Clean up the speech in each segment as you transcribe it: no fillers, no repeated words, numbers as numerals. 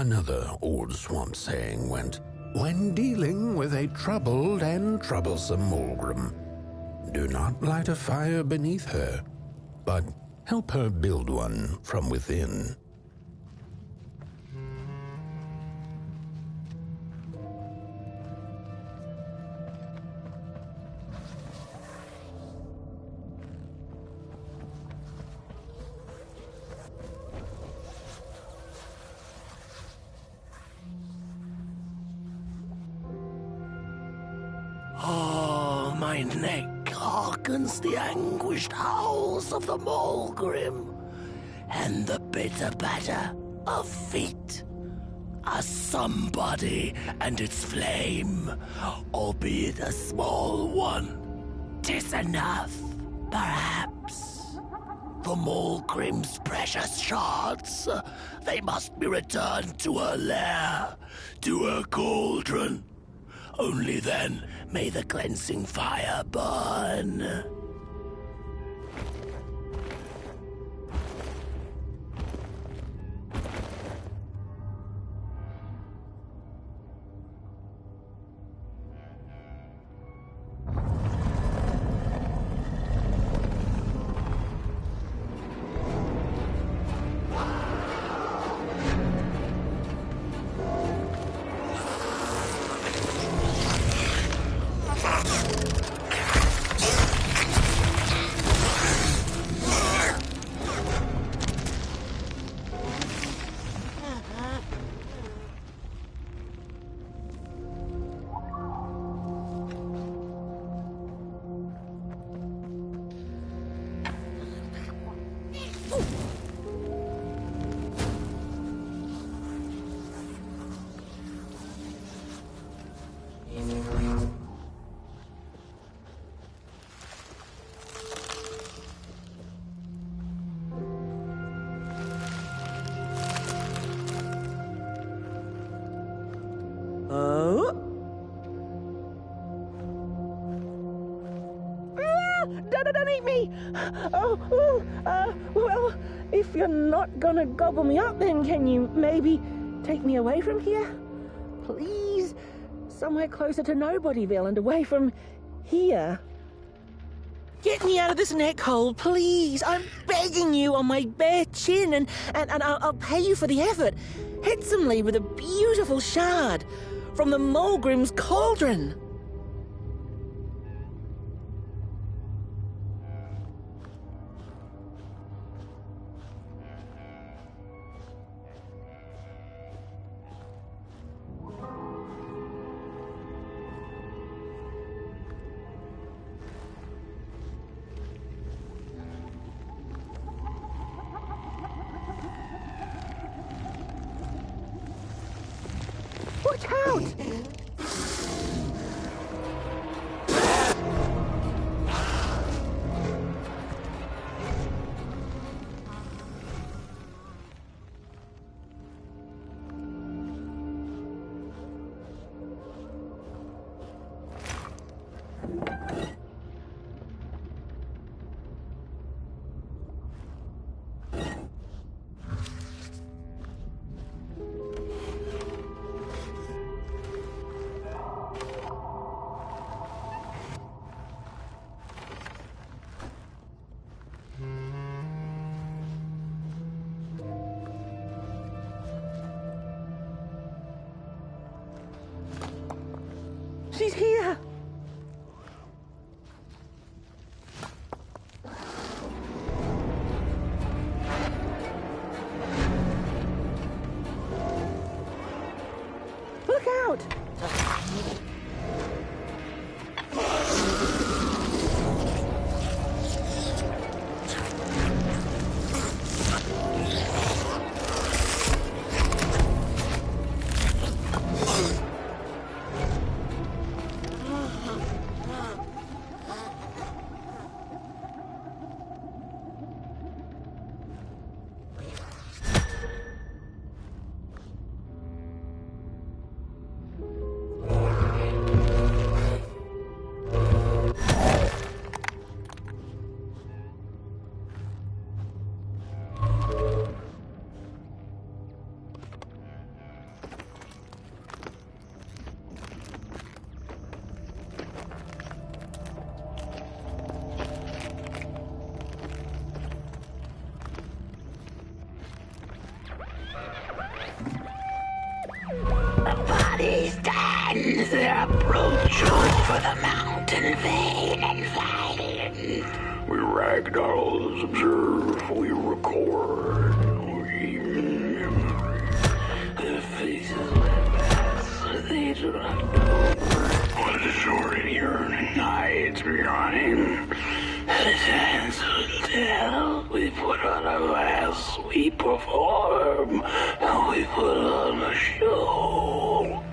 Another old swamp saying went, when dealing with a troubled and troublesome Mulgrim, do not light a fire beneath her, but help her build one from within. Oh, my neck hearkens the anguished howls of the Mulgrim, and the bitter patter of feet. A somebody and its flame, albeit a small one. 'Tis enough, perhaps. The Mulgrim's precious shards, they must be returned to her lair, to her cauldron. Only then may the cleansing fire burn. Don't eat me! Well, if you're not gonna gobble me up, then can you maybe take me away from here? Please? Somewhere closer to Nobodyville and away from here. Get me out of this neck hole, please! I'm begging you on my bare chin, and I'll pay you for the effort. Handsomely with a beautiful shard from the Mulgrim's cauldron. Watch out! She's here! Look out! And the approach over the mountain vein and violent. We ragdolls observe, we record, we memory. The faces that pass, they do not know what is already yearning nights behind. The sands will tell. We put on a mask, we perform, and we put on a show.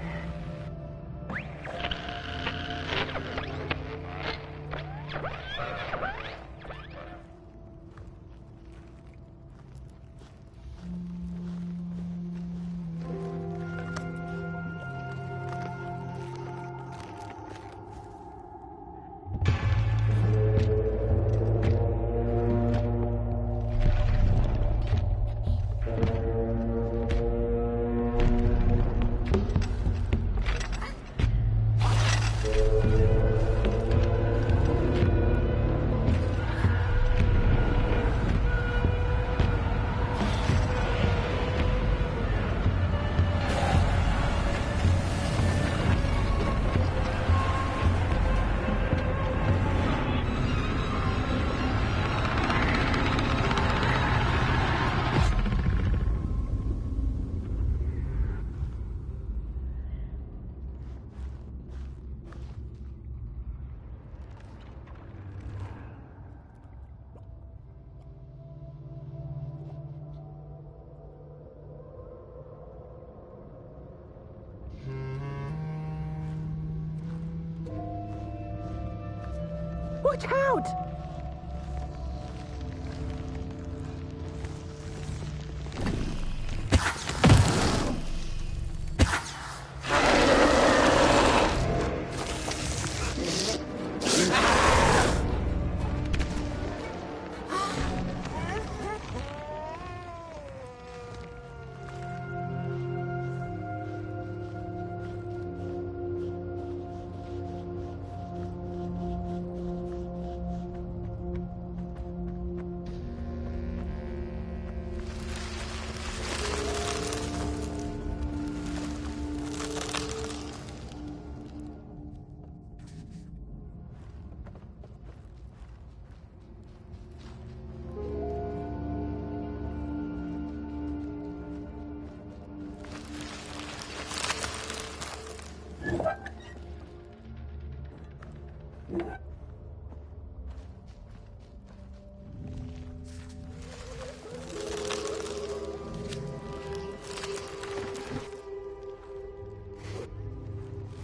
Watch out!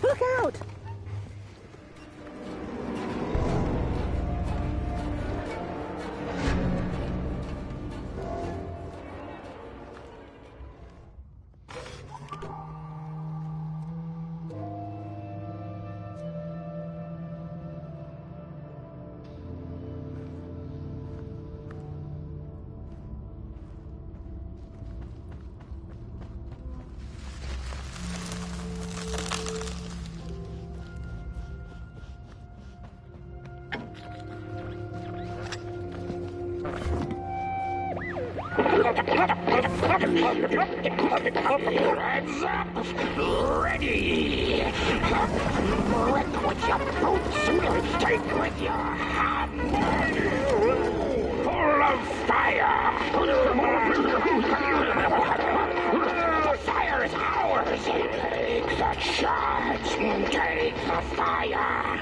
Look out! Hands up! Ready! Wreck with your boots! Take with your hand! Full of fire! The fire is ours! Take the charge! Take the fire!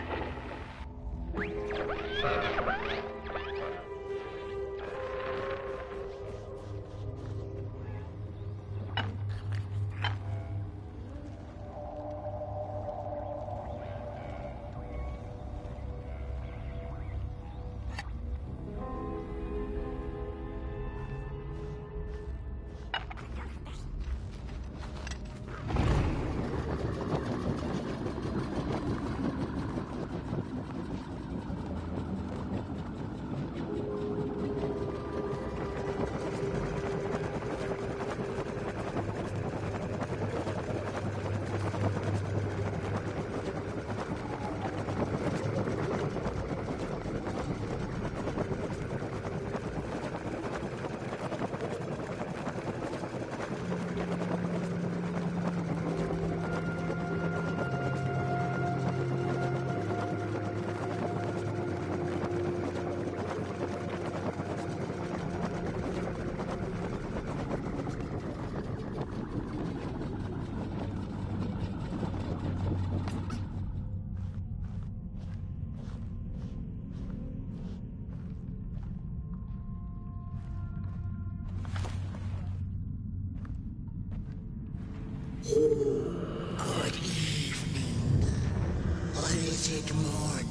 late morning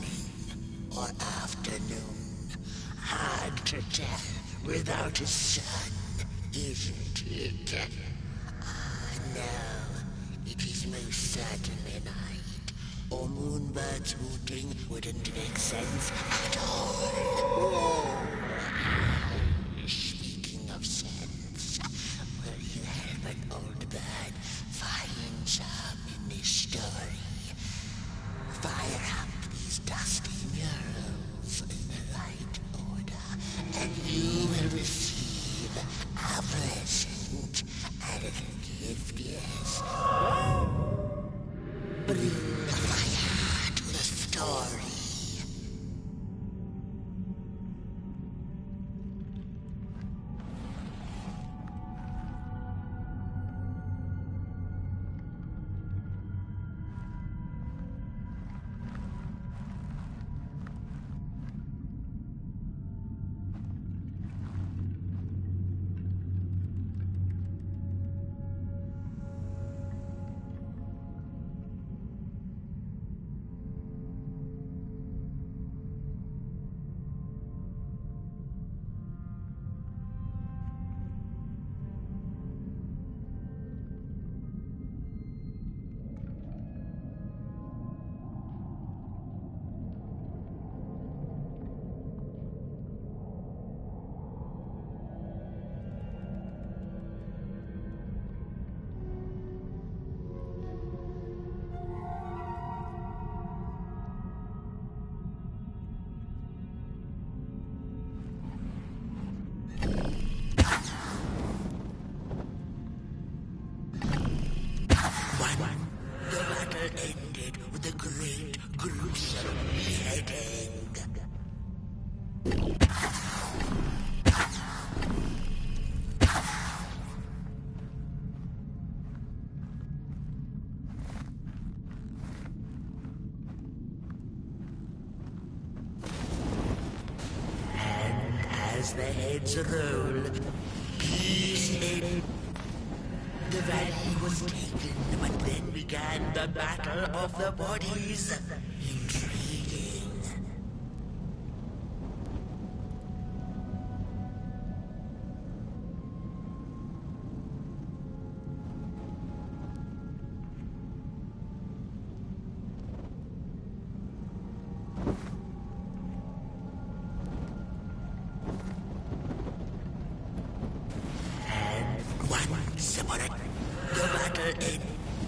or afternoon. Hard to tell without a sun, isn't it? No, it is most certainly night, or moonbirds hooting wouldn't make sense at all. Speaking of sense, will you help an old bird find some in this story? Fire up these dusty neurals in the right order, and you will receive a present. A little gift, yes. Bring fire to the story. The battle ended with a great, gruesome beheading. And as the heads roll, peace in. The valley was taken, but then began the battle of the bodies. Intriguing. And once upon a the battle ended.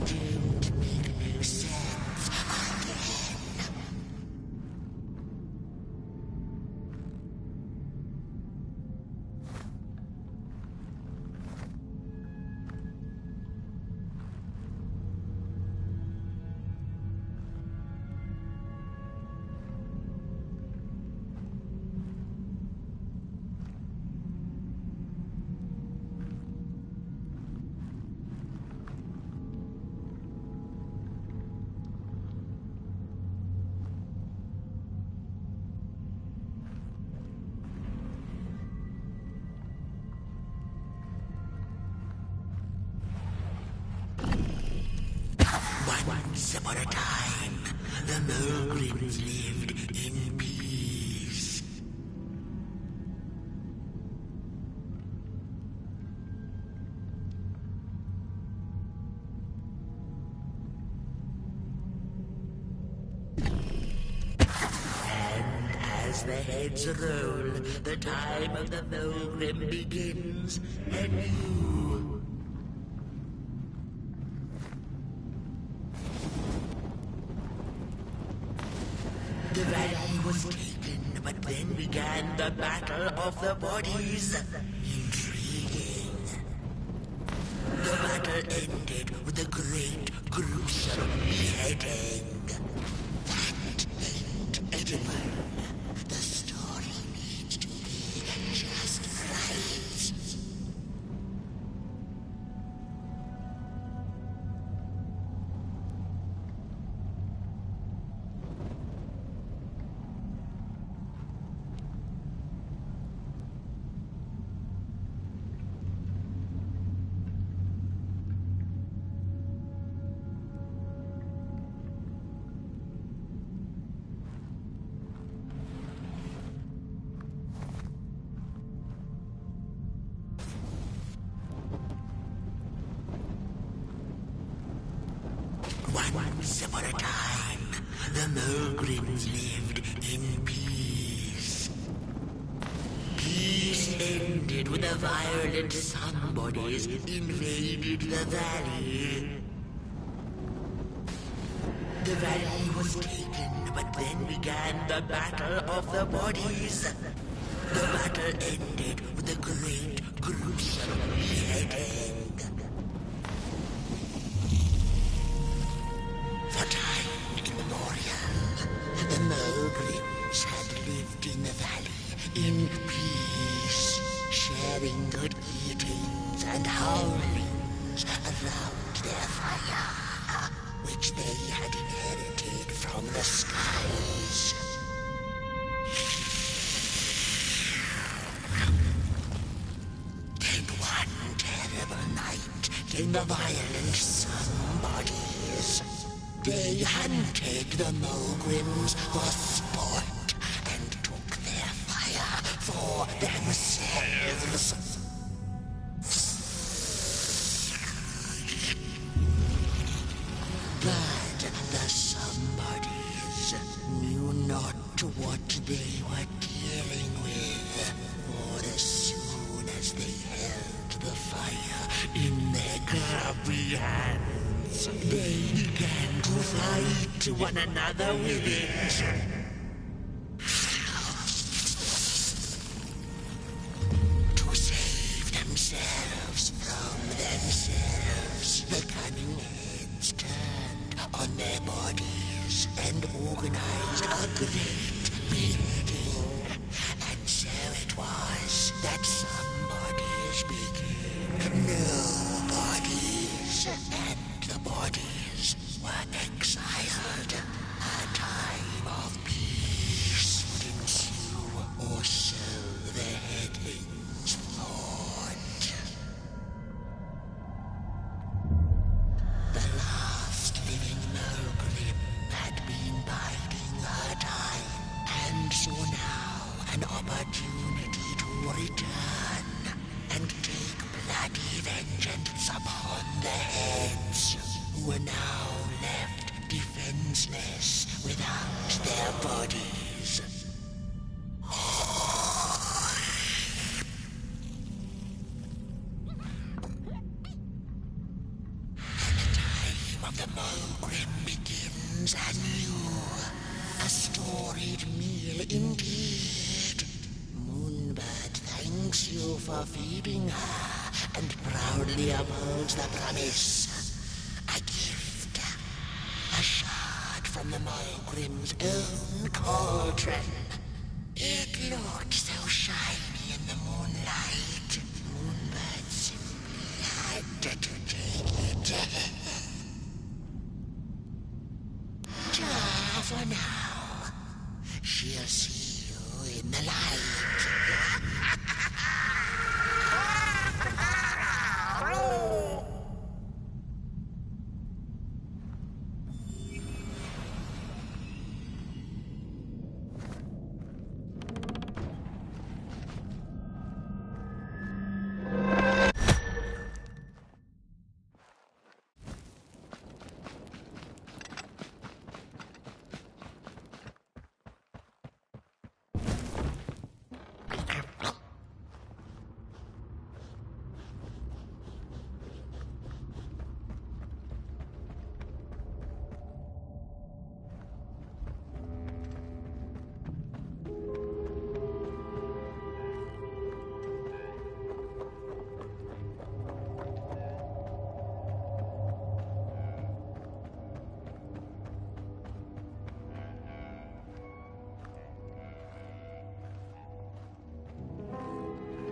Didn't make no sense again. Once upon a time, the Mulgrims lived in peace. And as the heads roll, the time of the Mulgrim begins anew. The valley was taken, but then began the battle of the bodies. Intriguing. The battle ended with a great, gruesome beheading. That ain't edible. The story needs to be just right. Once upon a time, the Mulgrims lived in peace. Peace ended when the violent somebodies invaded the valley. The valley was taken, but then began the Battle of the Bodies. The battle ended with a great, gruesome beheading. For time immemorial, the Mulgrims had lived in the valley in peace, sharing good eatings and howlings around their fire, which they had inherited from the skies. Then one terrible night came the violent somebodies. They hunted the Mulgrims for sport and took their fire for themselves. But the somebodies knew not what they were dealing with, for as soon as they held the fire in their grubby hands, they began to fight one another with it. To save themselves from themselves, the cunning heads turned on their bodies and organized a great beheading. And so it was that somebodies became nobodies, and the bodies were exiled. A time of peace would ensue, or so the headlings thought. The last living Mulgrim had been biding her time, and saw now an opportunity to return and take bloody vengeance upon the heads, who were now left defenseless without their bodies. The time of the Mulgrim begins anew. A storied meal indeed. Moonbird thanks you for feeding her and proudly upholds the promise. A gift. A shard from the Mulgrim's own cauldron. It looked so shiny in the moonlight. Moonbird simply had to take it. Ta for now. She'll see you in the light.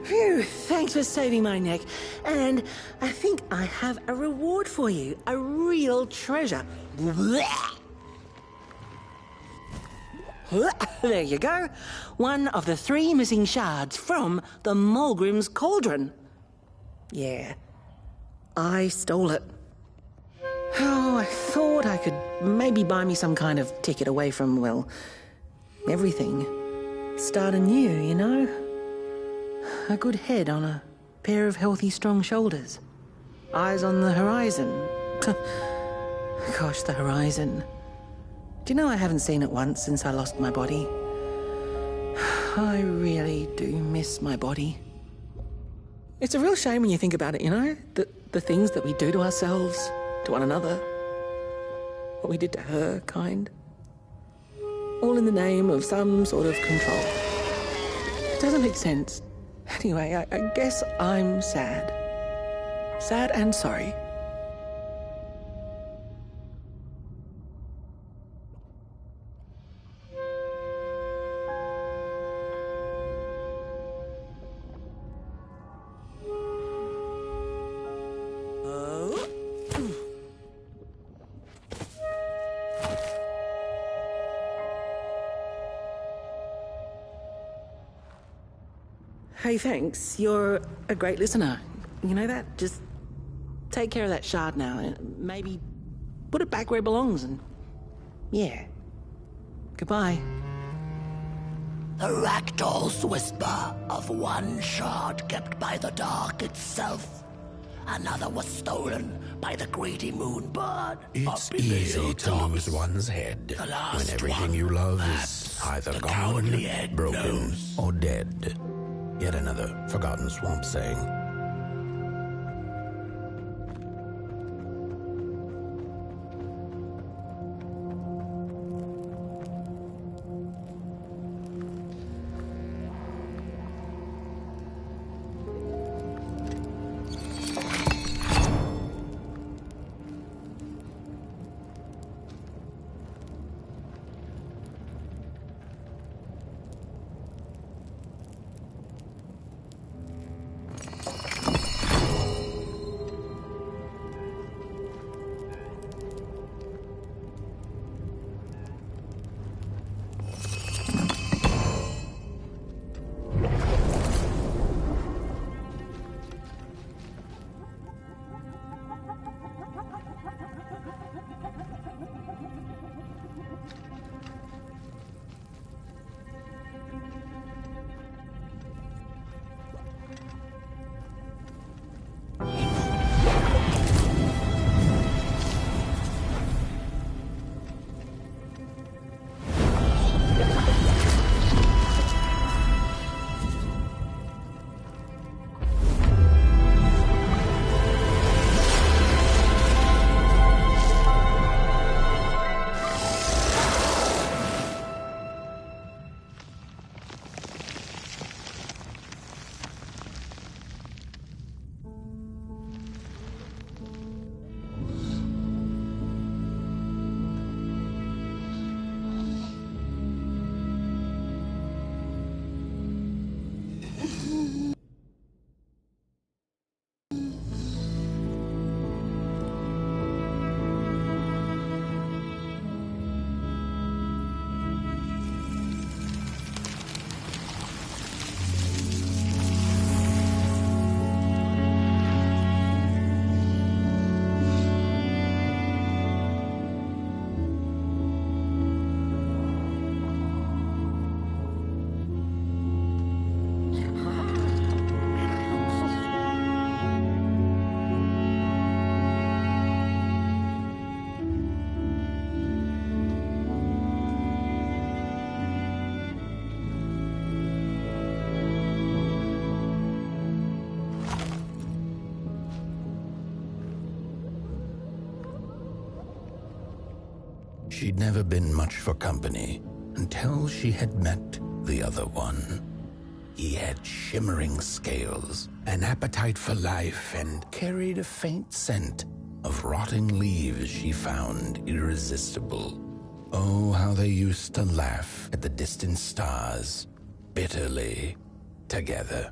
Phew, thanks for saving my neck. And I think I have a reward for you. A real treasure. There you go. One of the 3 missing shards from the Mulgrim's cauldron. Yeah, I stole it. Oh, I thought I could maybe buy me some kind of ticket away from, well, everything. Start anew, you know? A good head on a pair of healthy, strong shoulders. Eyes on the horizon. Gosh, the horizon. Do you know I haven't seen it once since I lost my body? I really do miss my body. It's a real shame when you think about it, you know? The things that we do to ourselves, to one another. What we did to her, kind. All in the name of some sort of control. It doesn't make sense. Anyway, I guess I'm sad. Sad and sorry. Hey, thanks. You're a great listener. You know that? Just take care of that shard now and maybe put it back where it belongs and... yeah. Goodbye. The ragdoll's whisper of one shard kept by the dark itself. Another was stolen by the greedy moonbird. It's easy to lose one's head when everything you love is either gone, broken, or dead. Yet another forgotten swamp saying. She'd never been much for company until she had met the other one. He had shimmering scales, an appetite for life, and carried a faint scent of rotting leaves she found irresistible. Oh, how they used to laugh at the distant stars, bitterly, together.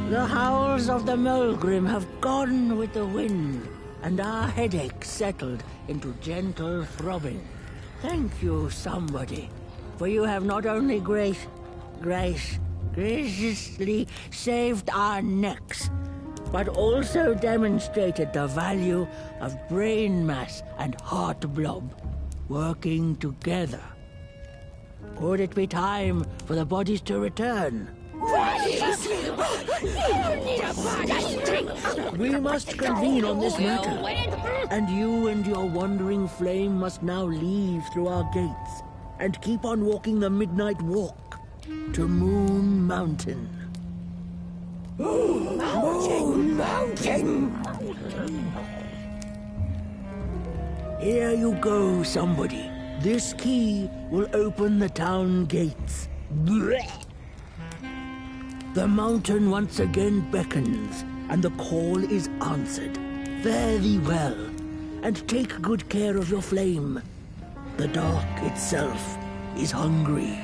The howls of the Mulgrim have gone with the wind, and our headache settled into gentle throbbing. Thank you, somebody. for you have not only graciously saved our necks, but also demonstrated the value of brain mass and heart blob working together. Could it be time for the bodies to return? We must convene on this matter, and you and your wandering flame must now leave through our gates and keep on walking the midnight walk to Moon Mountain. Moon Mountain! Here you go, somebody. This key will open the town gates. The mountain once again beckons, and the call is answered. Fare thee well, and take good care of your flame. The dark itself is hungry.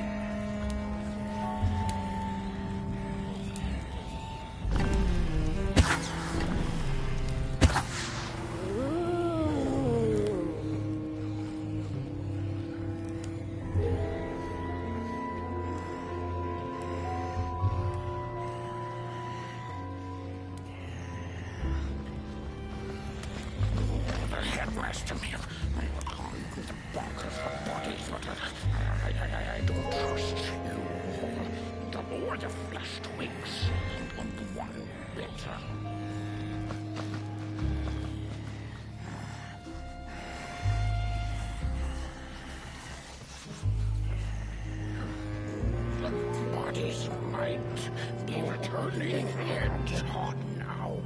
Master me. The back of the body, but I don't trust you. The more the flesh twigs, and one better. The bodies might be returning heads hot now.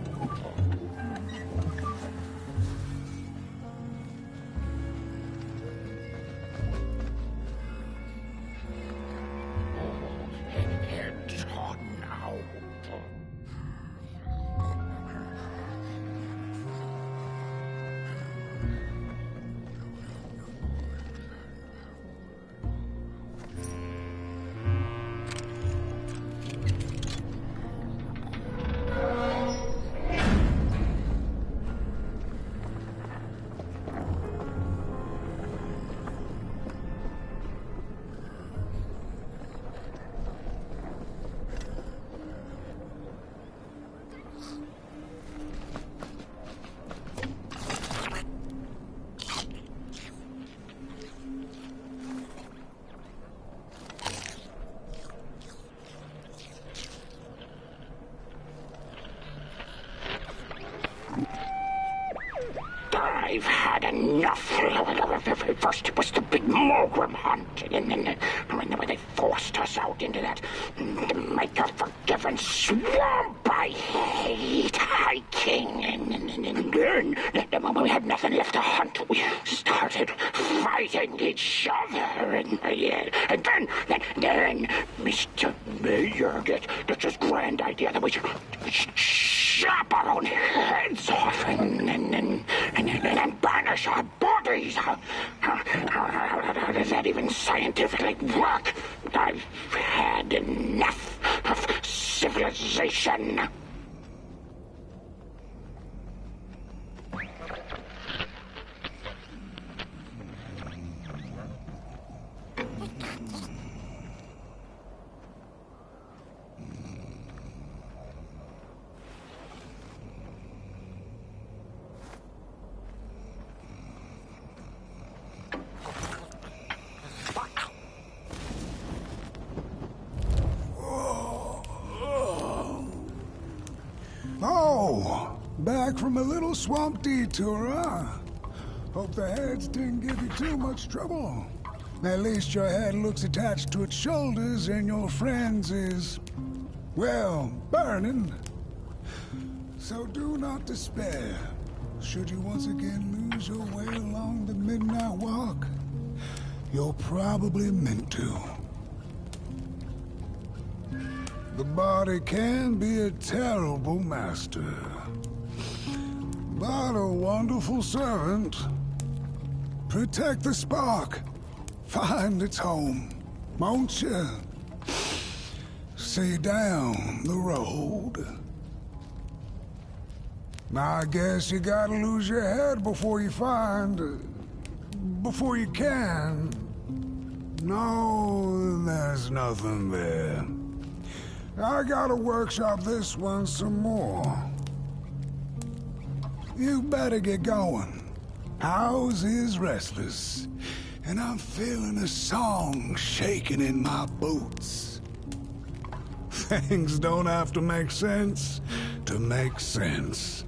I've had enough. First it was the big Mulgrim hunt, and then they forced us out into that make-a-forgiven swamp. I hate hiking. And then when we had nothing left to hunt, we started fighting each other. And then Mr. Mayor gets this grand idea that we should chop our own heads off and banish our bodies. How does that even scientifically work? I've had enough of civilization. Oh, back from a little swamp detour, huh? Hope the heads didn't give you too much trouble. At least your head looks attached to its shoulders and your friend's is, well, burning. So do not despair. Should you once again lose your way along the midnight walk, you're probably meant to. The body can be a terrible master, but a wonderful servant. Protect the spark. Find its home, won't you? See down the road. Now I guess you gotta lose your head before you can. No, there's nothing there. I gotta workshop this one some more. You better get going. House is restless, and I'm feeling a song shaking in my boots. Things don't have to make sense to make sense.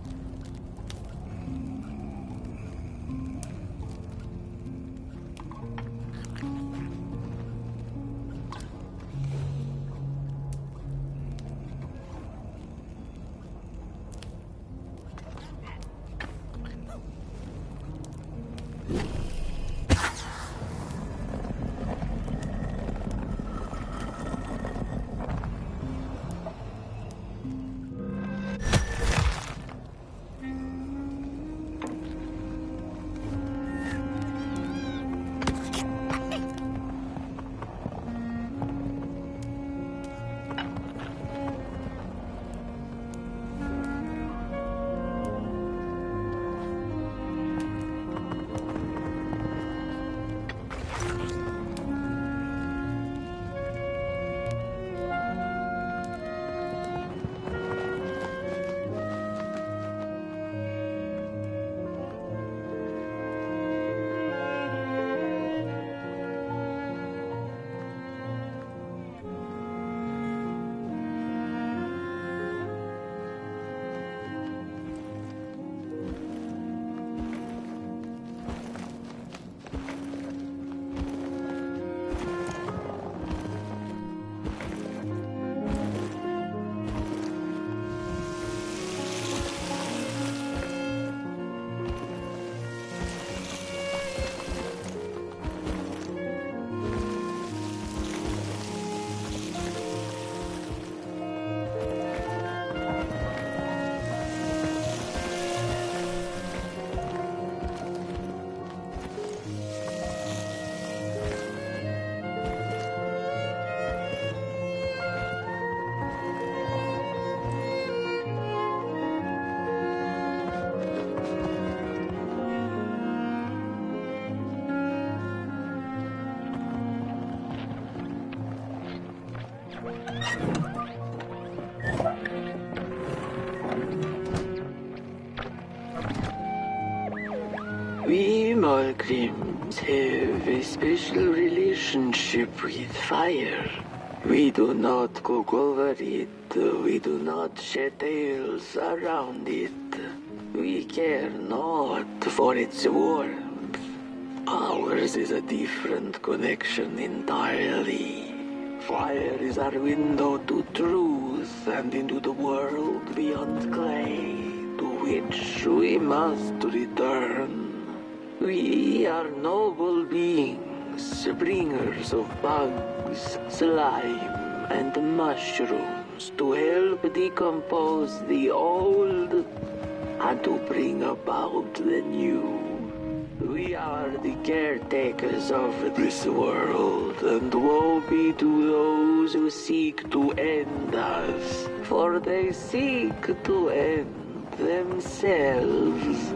We Malgrims have a special relationship with fire. We do not cook over it. We do not shed tales around it. We care not for its warmth. Ours is a different connection entirely. Fire is our window to truth and into the world beyond clay, to which we must return. We are noble beings, bringers of bugs, slime, and mushrooms to help decompose the old and to bring about the new. We are the caretakers of this world, and woe be to those who seek to end us, for they seek to end themselves.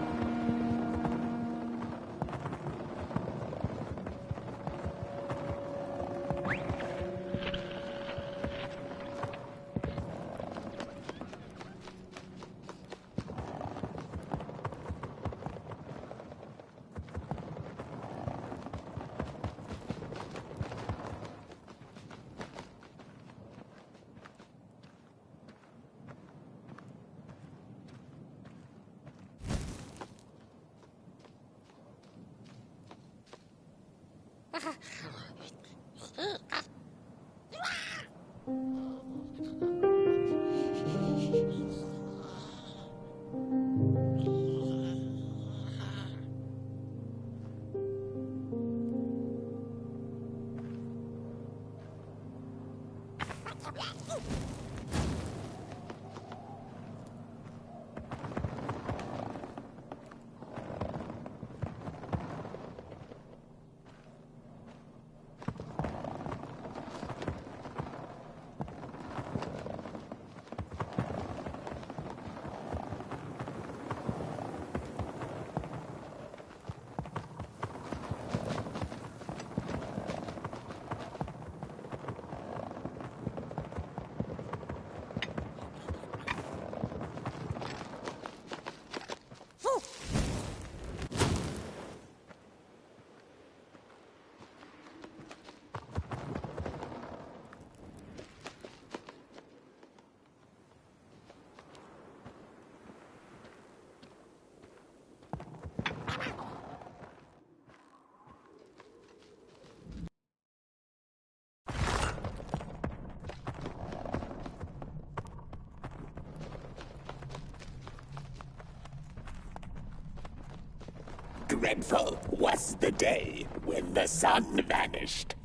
dreadful was the day when the sun vanished.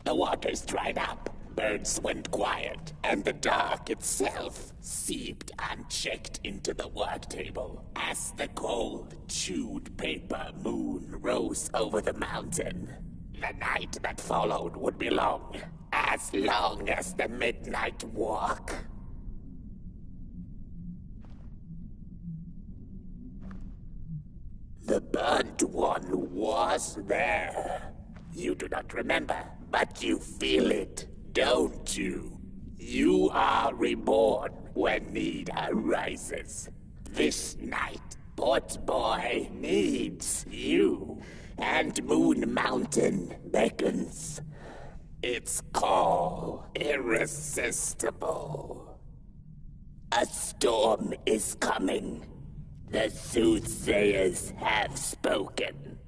The waters dried up, birds went quiet, and the dark itself seeped unchecked into the work table as the cold, chewed paper moon rose over the mountain. The night that followed would be long as the midnight walk. The burnt one was there. You do not remember, but you feel it, don't you? You are reborn when need arises. This night, Port Boy needs you, and Moon Mountain beckons. Its call irresistible. A storm is coming. The soothsayers have spoken.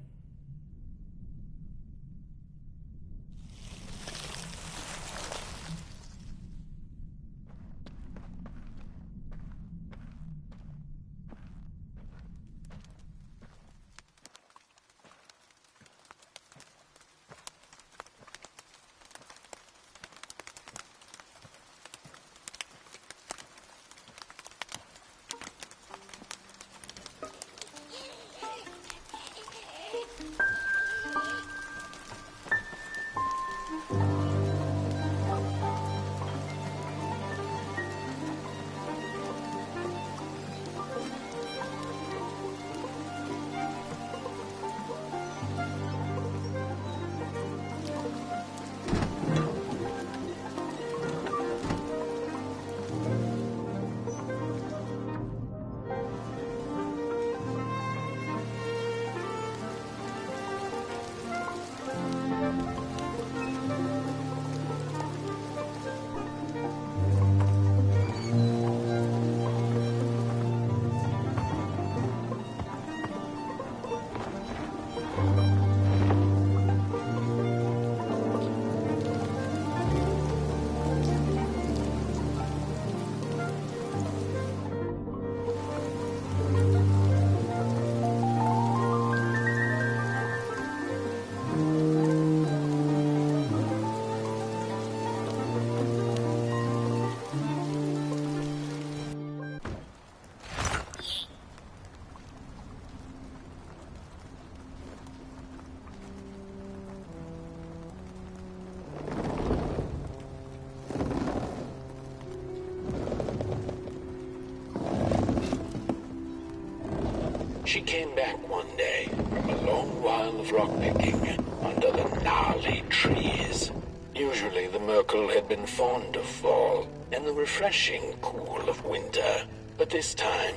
She came back one day from a long while of rock-picking under the gnarly trees. Usually the Merkel had been fond of fall and the refreshing cool of winter, but this time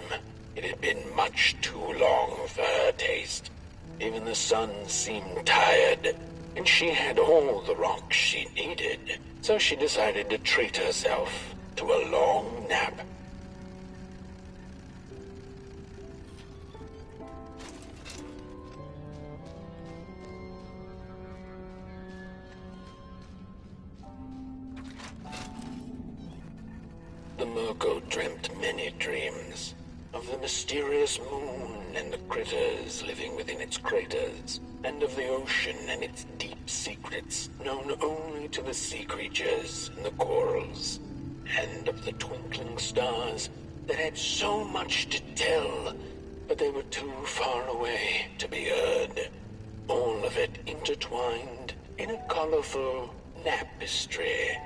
it had been much too long for her taste. Even the sun seemed tired, and she had all the rocks she needed, so she decided to treat herself to a long nap. The Merkel dreamt many dreams of the mysterious moon and the critters living within its craters, and of the ocean and its deep secrets known only to the sea creatures and the corals, and of the twinkling stars that had so much to tell, but they were too far away to be heard. All of it intertwined in a colorful tapestry.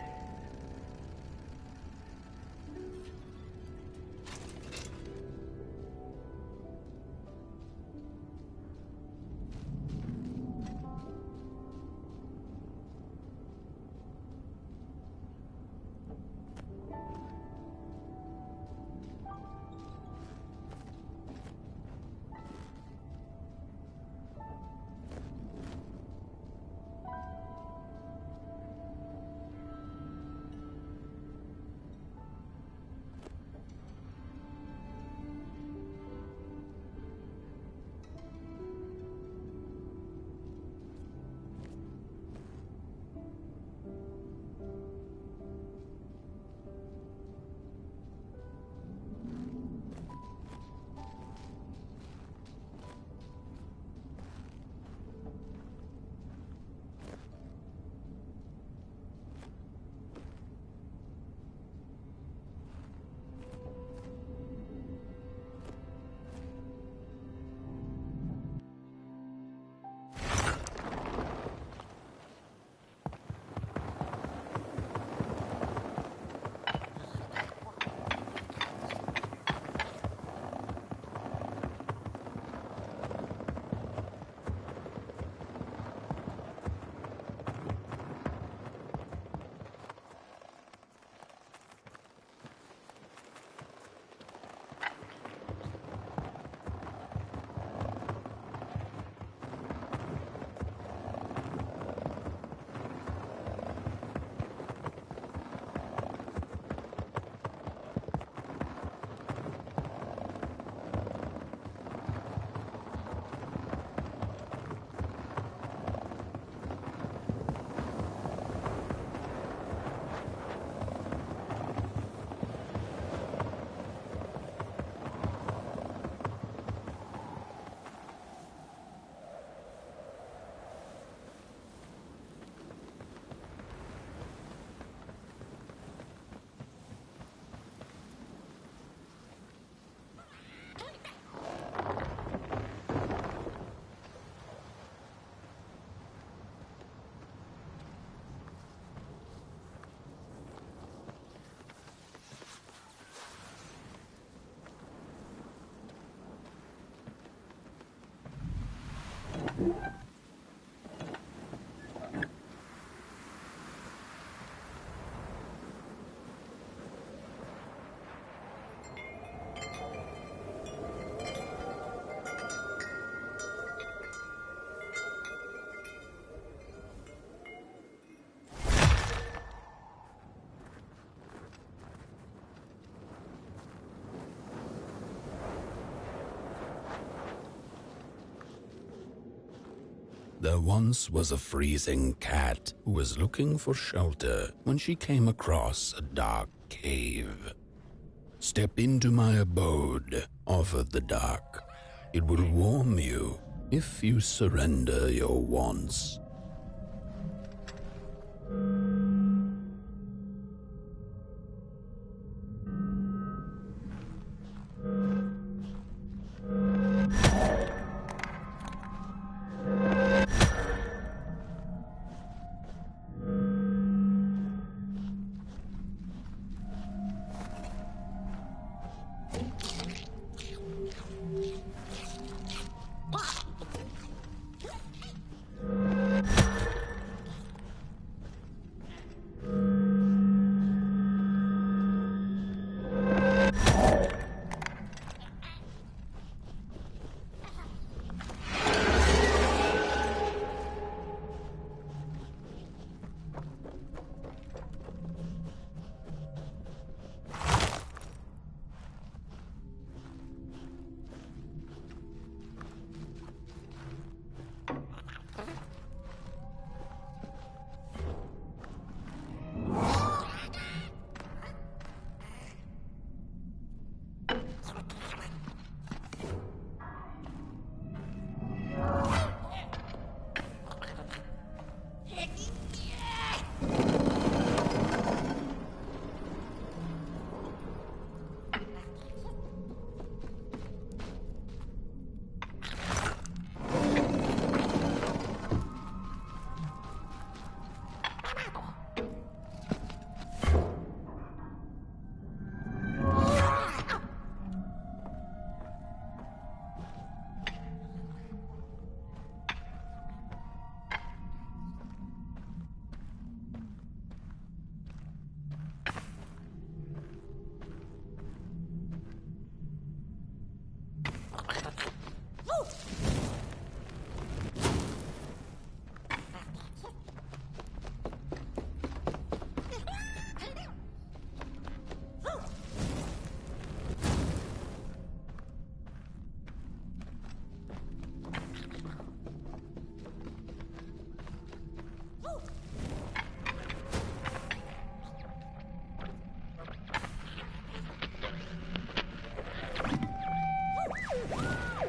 There once was a freezing cat who was looking for shelter when she came across a dark cave. "Step into my abode," offered the dark. "It will warm you if you surrender your wants."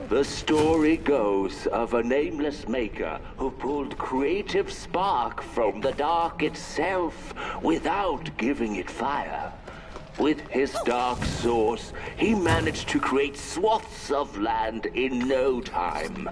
The story goes of a nameless maker who pulled creative spark from the dark itself without giving it fire. With his dark source, he managed to create swaths of land in no time.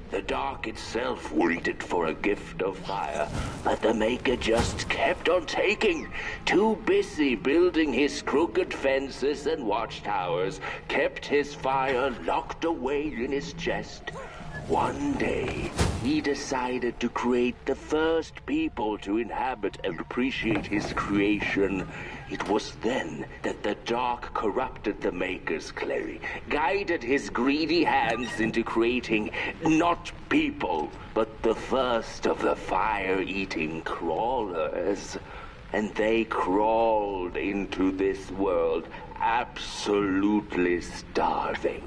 The dark itself waited for a gift of fire, but the maker just kept on taking. Too busy building his crooked fences and watchtowers, kept his fire locked away in his chest. One day, he decided to create the first people to inhabit and appreciate his creation. It was then that the dark corrupted the maker's clay, guided his greedy hands into creating not people, but the first of the fire-eating crawlers. And they crawled into this world absolutely starving.